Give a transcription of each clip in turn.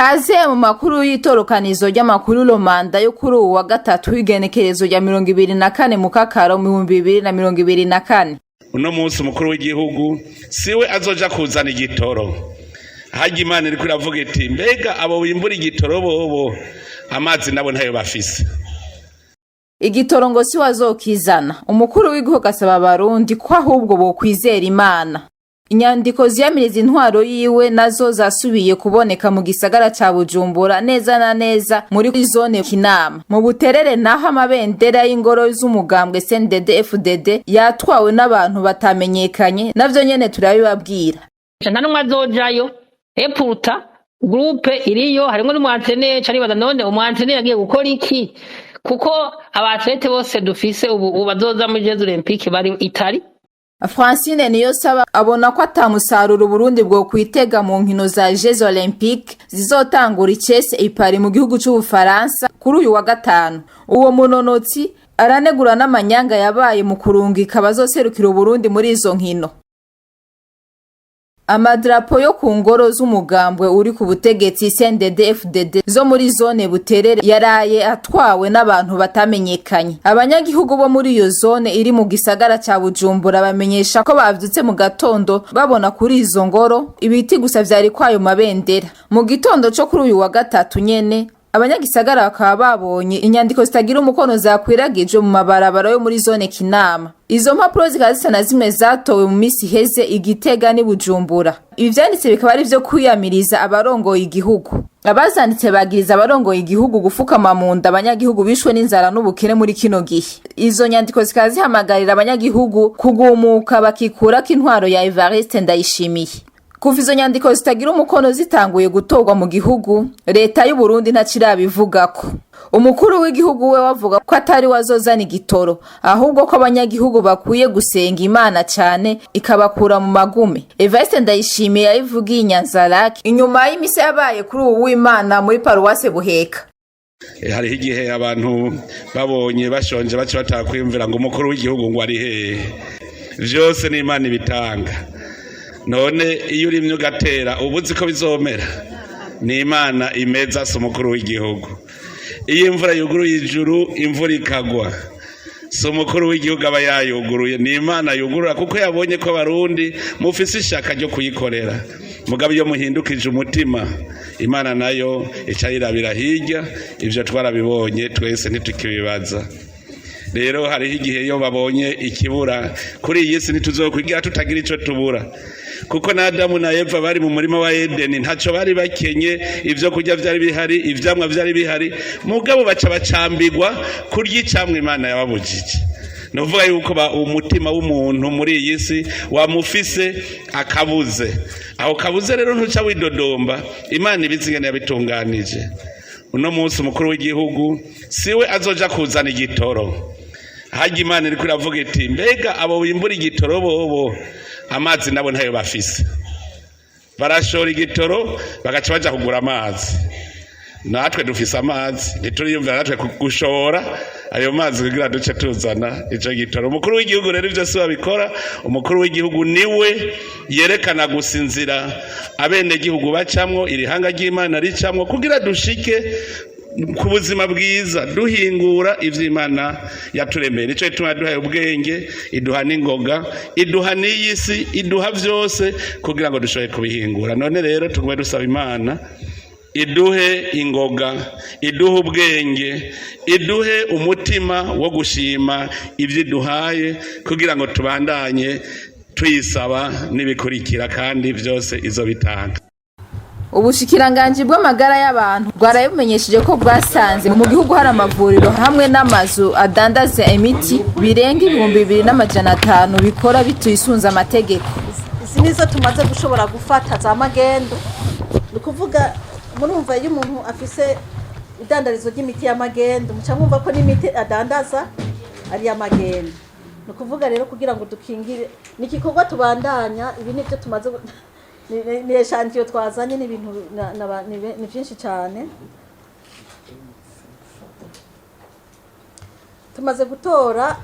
Kaze mu makuru y'itorokanizo ry'amakuru Romanda yo kuri ubu wa gatatu w'igenekerezo rya 24 Mukakaro 2024. Uno munsi mukuru w'igihugu siwe azoja kuzana igitoro. Haji Imana iri kuravuga iti mbega abo bimbura igitoro bobo amazi nabo ntayo bafise. Igitoro ngo si wazokizana. Umukuru w'igihugu asaba abarundi ko ahubwo bo kwizera Imana. Inyandiko ziyamiriza intwaro yiwe nazo zasubiye kuboneka mu gisagara ca Bujumbura neza na neza muri zone Kinama. Mu Buterere naho amabendera y'ingoro z'umugambwe CNDD-FDD yatwawe n'abantu batamenyekanye navyo nyene turabibabwira. Nta numwe azojayo eputa groupe iriyo harimo n'umwantene cari baza none umwantene yagiye gukora iki kuko abatlete bose dufise ubu bazoza muri Jeux Olympique bari Itali. Francine niyo saba abona ko atamusaruro Burundi bwo kwitega mu nkino za Jeux Olympique zizotangura icese ipari mu gihugu c'Ubufaransa kuri uyu wa gatanu. Uwo munonotsi aranegura n'amanyanga yabaye mu kurungika bazoserukira Burundi muri izo nkino. Amadrapo yo ku ngoro z'umugambwe uri ku butegetsi CNDD-FDD zo muri zone Buterere yaraye atwawe n'abantu batamenyekanye. Abanyagihugu bo muri iyo zone iri mu gisagara ca Bujumbura bamenyesha ko bavyutse mu gatondo babona kuri izo ngoro ibiti gusa vyari kwayo mabendera. Mu gitondo cyo kuri uyu wa gatatu nyene abanyagisagara bakaba babonye inyandiko zitagira umukono zakwiragije mu mabarabara yo muri zone Kinama. Izo mpapuro zikazisa na zimwe zatowe mu misi heze Igitega ni Bujumbura. Ibi vyanditse bikaba ari vyo kwiyamiriza abarongoye igihugu. Abazanditse bagiriza abarongoye igihugu gufukama mu nda abanyagihugu bishwe n'inzara n'ubukene muri kino gihe. Izo nyandiko zikazihamagarira abanyagihugu kugumuka bakikurako intwaro ya Evariste Ndayishimiye. Kuva izo nyandiko zitagira umukono zitanguye gutorwa mu gihugu, leta y'u Burundi ntacirabivugako. Umukuru w'igihugu we wavuga ko atari wazozana igitoro, ahubwo ko abanyagihugu bakwiye gusenga Imana cyane ikabakura mu magume. Evariste Ndayishimiye yabivugiye Nyanzarake inyuma y'imise yabaye kuri ubu w'Imana muri paruwase Buheka. Hariho igihe abantu babonye bashonje bace batakwiyumvira ngo umukuru w'igihugu ngo ari hehe. Vyose ni Imana ibitanga. None iyo urimye ugatera ubuzi ko bizomera ni Imana imeza si umukuru w'igihugu. Iyo imvura yuguruye ijuru imvura ikagwa si umukuru w'igihugu aba yayuguruye ni Imana yugurura kuko yabonye ko Barundi mufise ishaka ryo kuyikorera. Mugabo iyo muhindukije umutima Imana nayo icayirabira hirya ivyo twarabibonye twese ntitukibibaza. Rero hariho igihe yo babonye ikibura kuri iyi si ntituzokwigira tutagira ico tubura. Kuko na Adamu na Eva bari mu murima wa Edeni ntaco bari bakenye ivyo kurya vyari bihari ivyamwa vyari bihari mugabo baca bacambirwa kurya icamwe Imana yababujije. Novuga yuko umutima w'umuntu muri iyi si wamufise akabuze. Aho kabuze rero ntuca widodomba Imana ibizingene yabitunganije. Uno munsi mukuru w'igihugu siwe azoja kuzana igitoro. Haji Imana iri kuravuga iti mbega abo bimbura igitoro bobo amazi nabo ntayo bafise. Barashora igitoro bagaca baja kugura amazi. Natwe dufise amazi ntituriyumvira natwe gushora ayo mazi kugira duce tuzana ico gitoro. Umukuru w'igihugu rero ivyo siwe abikora. Umukuru w'igihugu niwe yerekana gusinzira abene gihugu bacamwo irihanga ry'Imana ricamwo kugira dushike ku buzima bwiza duhingura ivy'Imana yaturemeye. Nico ituma duhaye ubwenge iduha n'ingoga iduha n'iyisi iduha vyose kugira ngo dushoboye kubihingura. None rero tugwe dusaba Imana iduhe ingoga iduhe ubwenge iduhe umutima wo gushima ivyo duhaye kugira ngo tubandanye tuyisaba nibikurikira kandi vyose izo bitanga. Ubushikiranganje bw'amagara y'abantu bwarabimenyesheje ko bwasanze mu gihugu hari amavuriro hamwe n'amazu adandaza imiti birenga 2500 bikora bituyisunza amategeko. Izi nizo tumaze gushobora gufata za magendo. Nukuvuga murumva iyo umuntu afise idandarizo ry'imiti ya magendo muca mwumva ko n'imiti adandaza ari ya magendo. Nukuvuga rero kugira ngo dukingire nikikorwa tubandanya ibi nivyo tumaze ni echantiyo twazanye n'ibintu ni byinshi cyane. Tumaze gutora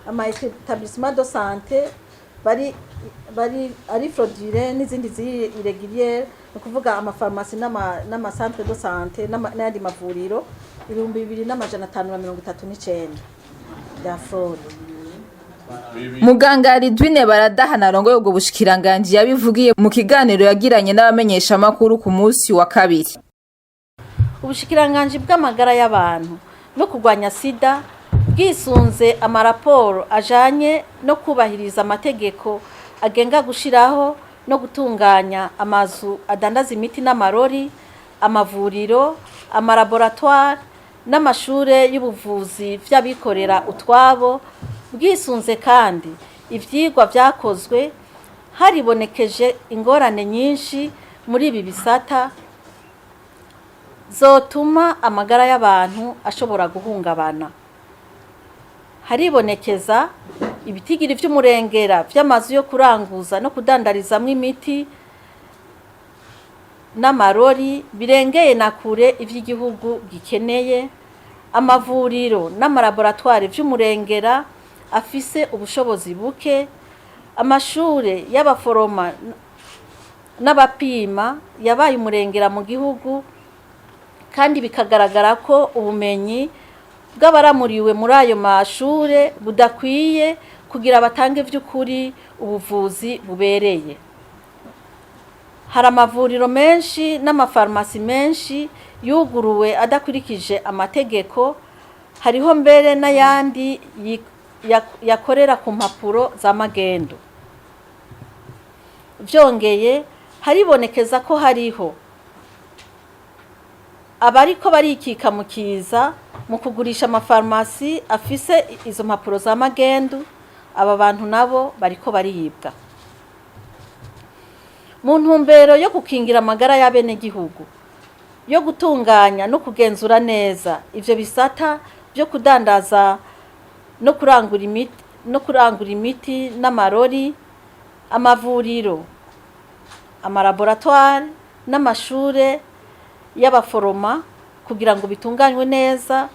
ama établissement de santé bari ari frauduleux n'izindi ziri irrégulière ukuvuga amafarumasi n'amasantre de sante n'ayandi mavuriro 2539 ya fraude. Muganga Ridwine Baradahana arongoye ubwo bushikiranganji yabivugiye mu kiganiro yagiranye n'abamenyesha makuru ku munsi wa kabiri. Ubushikiranganji bw'amagara y'abantu no kurwanya sida bwisunze amaraporo ajanye no kubahiriza amategeko agenga gushiraho no gutunganya amazu adandaza imiti n'amarori, amavuriro, amalaboratoire n'amashure y'ubuvuzi vy'abikorera utwabo. Bwisunze kandi ivyigwa vyakozwe haribonekeje ingorane nyinshi muri ibi bisata zotuma amagara y'abantu ashobora guhungabana. Haribonekeza ibitigiri vy'umurengera vy'amazu yo kuranguza no kudandarizamwo imiti n'amarori birengeye na kure ivy'igihugu gikeneye, amavuriro n'amalaboratoire vy'umurengera afise ubushobozi buke, amashure y'abaforoma n'abapima yabaye umurengera mu gihugu, kandi bikagaragara ko ubumenyi bw'abaramuriwe muri ayo mashure budakwiye kugira batange vy'ukuri ubuvuzi bubereye. Hari amavuriro menshi n'amafarumasi menshi yuguruwe adakurikije amategeko, hariho mbere n'ayandi yakorera ku mpapuro za magendo. Vyongeye haribonekeza ko hariho abariko barikika mu kiza mu kugurisha amafarumasi afise izo mpapuro za magendo. Aba bantu nabo bariko baribwa. Mu ntumbero yo gukingira amagara y'abene gihugu, yo gutunganya no kugenzura neza ivyo bisata byo kudandaza no kurangura imiti n'amarori, amavuriro, amalaboratoire n'amashure y'abaforoma, kugira ngo bitunganywe neza,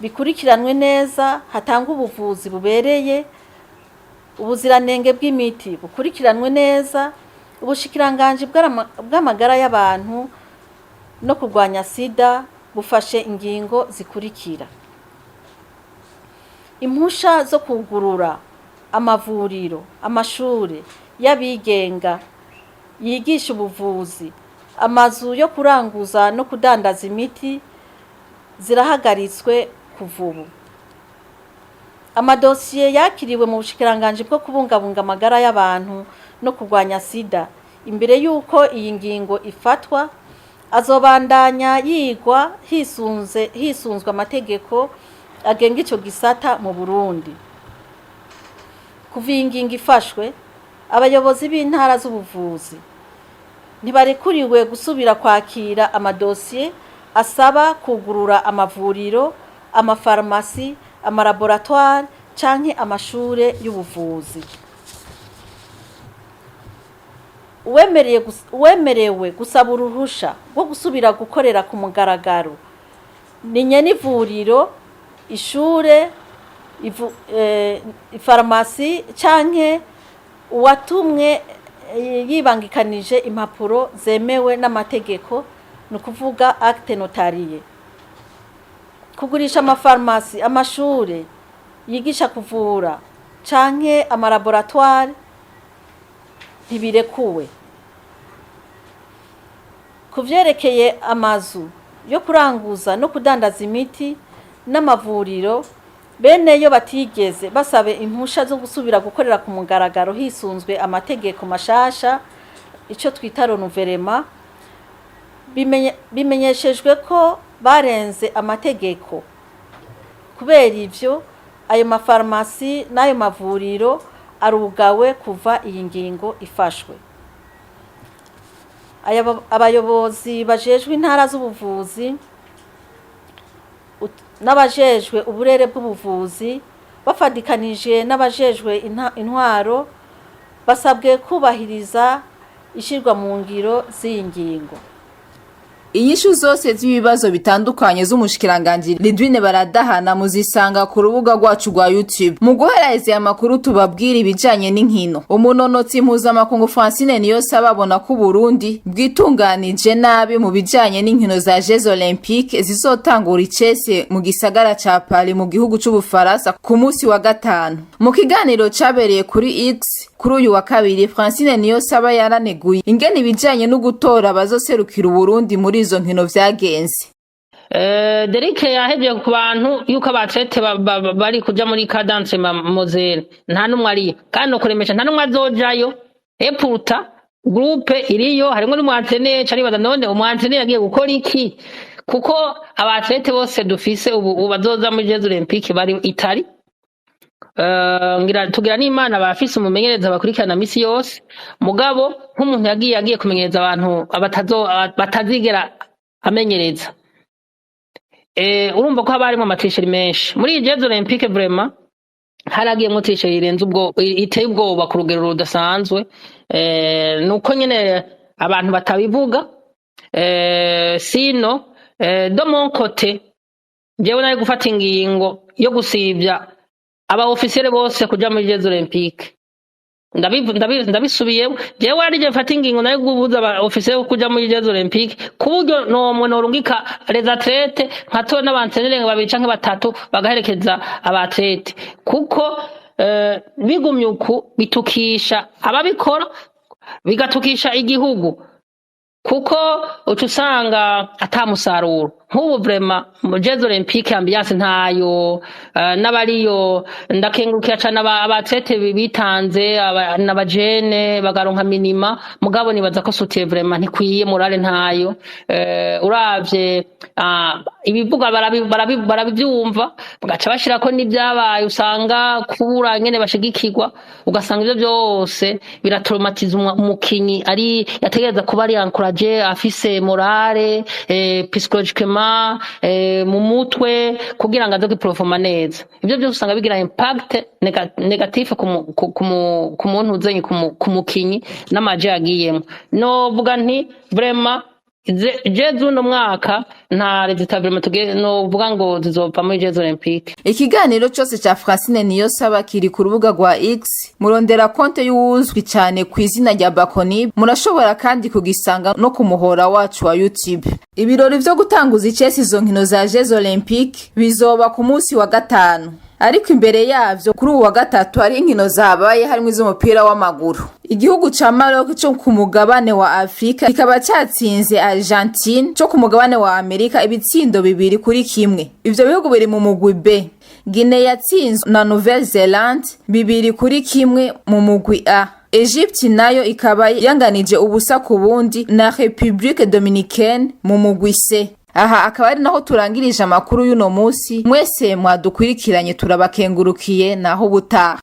bikurikiranwe neza, hatangwe ubuvuzi bubereye, ubuziranenge bw'imiti bukurikiranwe neza. Ubushikiranganji bw'amagara y'abantu no kurwanya sida bufashe ingingo zikurikira: impusha zo kugurura amavuriro, amashure y'abigenga yigisha ubuvuzi, amazu yo kuranguza no kudandaza imiti zirahagaritswe kuva ubu. Amadosiye yakiriwe mu bushikiranganji bwo kubungabunga amagara y'abantu no kurwanya sida imbere yuko iyi ngingo ifatwa azobandanya yigwa hisunzwe amategeko agenga ico gisata mu Burundi. Kuva iyi ngingo ifashwe, abayobozi b'intara z'ubuvuzi ntibarekuriwe gusubira kwakira amadosiye asaba kugurura amavuriro, amafarumasi, amalaboratoire canke amashure y'ubuvuzi. Uwemerewe gusaba uruhusha rwo gusubira gukorera ku mugaragaro ni nyenivuriro, ishure, ifarumasi canke uwatumwe yibangikanije impapuro zemewe n'amategeko, ni ukuvuga acte notariye. Kugurisha amafarumasi, amashure yigisha kuvura canke amalaboratoire ntibirekuwe. Kuvyerekeye amazu yo kuranguza no kudandaza imiti n'amavuriro, bene yo batigeze basabe impusha zo gusubira gukorera ku mugaragaro hisunzwe amategeko mashasha, ico twita renouvellement, bimenyeshejwe ko barenze amategeko. Kubera ivyo, ayo mafarumasi n'ayo mavuriro arugawe kuva iyi ngingo ifashwe. Abayobozi bajejwe intara z'ubuvuzi n'abajejwe uburere bw'ubuvuzi bafadikanije n'abajejwe intwaro basabwe kubahiriza ishirwa mu ngiro z'iyi ngingo. Inyishu zose z'ibibazo bitandukanye z'umushikiranganje Lidwine Baradahana muzisanga ku rubuga rwacu rwa YouTube. Mu guhereza amakuru tubabwira ibijanye n'inkino, umunonotsi mpuzamakungu Francine Niyonsaba abona ko Burundi bwitunganije nabi mu bijanye n'inkino za Jeux Olympiques zizotangura icese mu gisagara ca Paris mu gihugu c'Ubufaransa ku munsi wa gatanu. Mu kiganiro cabereye kuri X kuri uyu wa kabiri, Francine Niyonsaba yaraneguye ingene ibijanye no gutora bazoserukira Burundi muri izo nkino vyagenze. Derike yahejeje ku bantu yuko abatlete bari kuja muri cadence mozere nta numwe ari kandi no kuremesha nta numwe azojayo eputa groupe iriyo harimo n'umwantenere cari none umwantenere yagiye gukora iki kuko abatlete bose dufise ubu bazoza muri Jeux Olympiques bari Itali. Ngira tugira n'Imana bafise umumenyereza bakurikirana misi yose mugabo nk'umuntu yagiye kumenyereza abantu batazigera amenyereza. Urumva ko habarimo amatisheri menshi muri Jeux Olympiques vraiment haragiye mu tisheri irenze ubwo iteye ubwoba ku rugero rudasanzwe. Nuko nyene abantu batabivuga sino do mon côté jewe nayo gufata ingingo yo gusivya aba officiere bose kuja muri Jeux Olympiques. Ndabisubiye jewe arije mfata ingingo nayo gubuza aba officiere kuja muri Jeux Olympiques kuburyo no mwe norungika les athlètes nkato n'abantenere babiri canke batatu bagaherekeza abatlete kuko bigumye uku bitukisha ababikora bigatukisha igihugu kuko ucusanga atamusaruro nk'ubu vraiment mu Jeux Olympiques ambiance ntayo n'abariyo ndakengurukira cyane abatlete bitanze n'abajene bagaronka minima mugabo nibaza ko soutien vraiment ntikwiye morale ntayo. Uravye ibivuga barabivyumva bagaca bashirako n'ibyabaye usanga kubura nyene bashigikirwa ugasanga ivyo byose biratraumatiza umukinyi ari yategereza kuba ari encourager afise morale psychologiquement mu mutwe kugira ngo azoke performa neza. Ivyo byose usanga bigira impact negative ku muntu uzenye ku mukinyi n'amaje yagiyemo. No vuga nti vraiment Jeux uno mwaka nta resultat vraiment tuge no vuga ngo zizopfa muri Jeux Olympiques. Ikiganiro cyose ca Francine Niyonsaba kiri ku rubuga rwa X murondera konte y'uwuzwi cyane ku izina rya Bakoni, murashobora kandi kugisanga no ku muhora wacu wa YouTube. Ibirori vyo gutanguza icesi izo nkino za Jeux Olympiques bizoba ku munsi wa gatanu. Ariko imbere yavyo kuri uwa gatatu ari inkino zabaye harimo iz'umupira w'amaguru. Igihugu ca Maroc cyo ku mugabane wa Afrika kikaba cyatsinze Argentine cyo ku mugabane wa Amerika ibitsindo 2-1. Ivyo bihugu biri mu mugwi B. Guinea yatsinzwe na Nouvelle-Zélande 2-1 mu mugwi A. Egypte nayo ikaba yanganije ubusa ku bundi na République Dominicaine mu mugwi C. Aha akaba ari naho turangirije amakuru y'uno munsi. Mwese mwadukurikiranye turabakengurukiye naho butaha.